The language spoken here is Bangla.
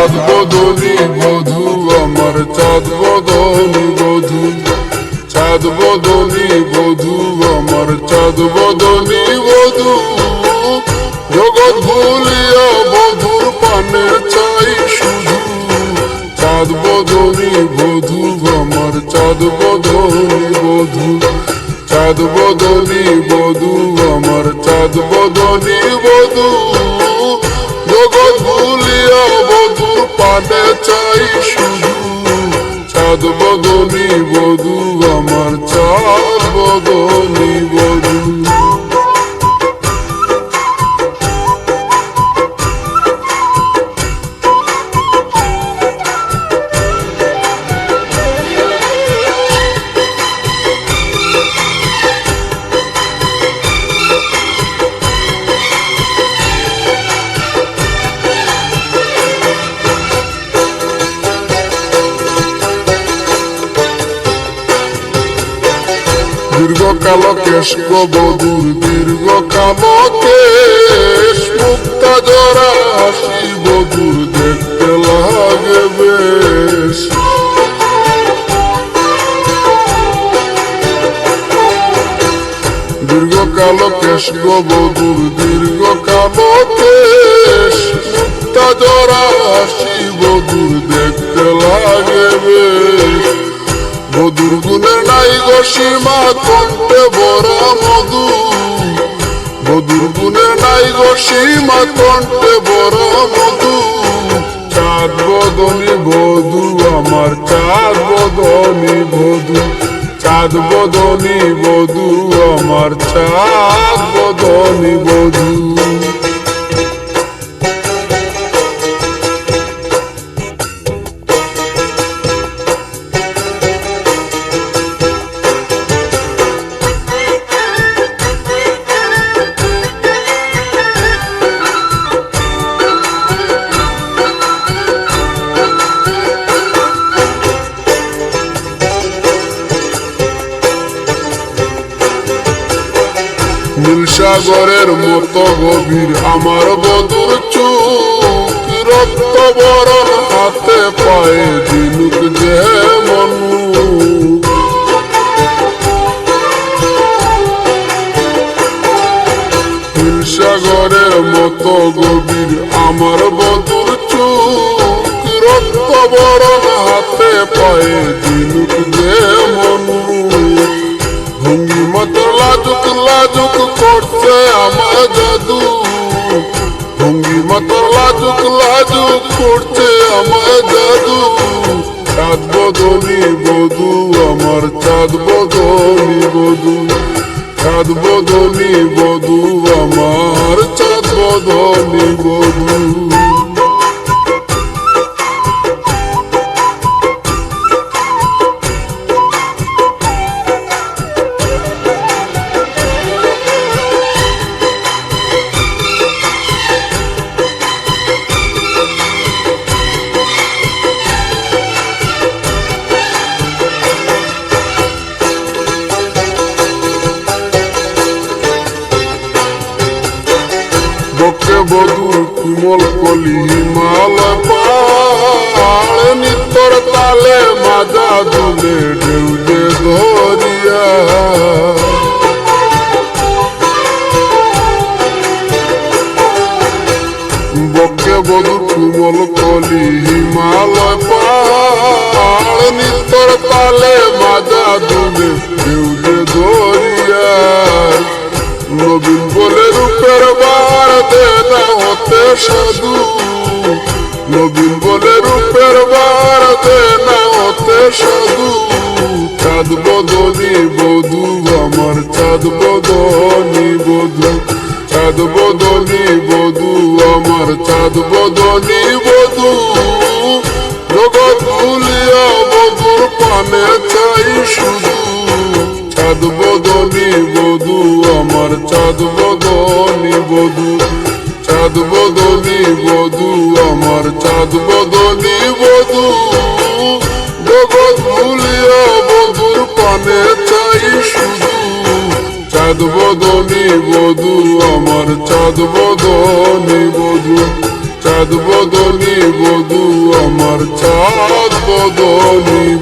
চাঁদ বদনী বধূ আমার চাঁদ বদনী বধূ, চাঁদ বদনী বধূ আমার চাঁদ বদনী বধূ। জগৎ ভুলিয়া বধূর পানে চাই শুধু, চাঁদ বদনী বধূ আমার চাঁদ বদনী বধূ, চাঁদ বদনী বধূ আমার চাঁদ বদনী বধূ। জগৎ ভুলিয়া বধূর পানে চাই শুধু, চাঁদ বদনী বধূ আমার চাঁদ বদনী বধূ। দীর্ঘকাল কেশ গো বধূর দীর্ঘকাল কেশ, মুক্তা জরা হাসি বধূর দেখতে লাগে বেশ। দীর্ঘকাল কেশ গো বধূর দীর্ঘকাল কেশ, মুক্তা জরা হাসি বধূর দেখতে লাগে বেশ। বধূর গুণে নাই গো সীমা কণ্ঠে ভরা মধু, বধূর গুণে নাই গো সীমা কণ্ঠে ভরা মধু। চাঁদ বদনী বধূ আমার চাঁদ বদনী বধূ, চাঁদ বদনী বধূ আমার চাঁদ বদনী বধূ। নীল সাগরের মতো গভীর আমার বধূর চোখ, রক্ত বরণ হাতে পায়ে দিনুক যেমন। নীল সাগরের মতো গভীর আমার বধূর চোখ, রক্ত বরণ হাতে পায়ে দিনুক যেমন। ভঙ্গিমা তো লাজুক লাজুক করছে আমার জাদু, ভঙ্গিমা তো লাজুক লাজুক করছে আমার জাদু। চাঁদ বদনী বধূ আমার চাঁদ বদনী বধূ, চাঁদ বদনী বধূ আমার চাঁদ বদনী বধূ। বকে বধূর কোমল কলি হিমালয় পাহাড়, নিতর তালে মাজা দুলে ঢেউ যে ধরিয়া। বকে বধূর কোমল কলি হিমালয় পাহাড়, নিতর তালে মাজা দুলে ঢেউ যে ধরিয়া। নবীন বলে রূপের বার দে না হতে সাধু, নবীন বলে রূপের বার দে না হতে সাধু। চাঁদ বদনী বধূ আমার চাঁদ বদনী বধূ, চাঁদ বদনী বধূ আমার চাঁদ বদনী বধূ। জগৎ ভুলিয়া বধূর পানে চাই শুধু, চাঁদ বদনী বধূ আমার চাঁদ বদনী বধূ, চাঁদ বদনী বধূ আমার চাঁদ বদনী বধূ। জগৎ ভুলিয়া বধূর পানে চাই শুধু, চাঁদ বদনী বধূ আমার চাঁদ বদনী বধূ, চাঁদ বদনী বধু আমার চাঁদ বদনী।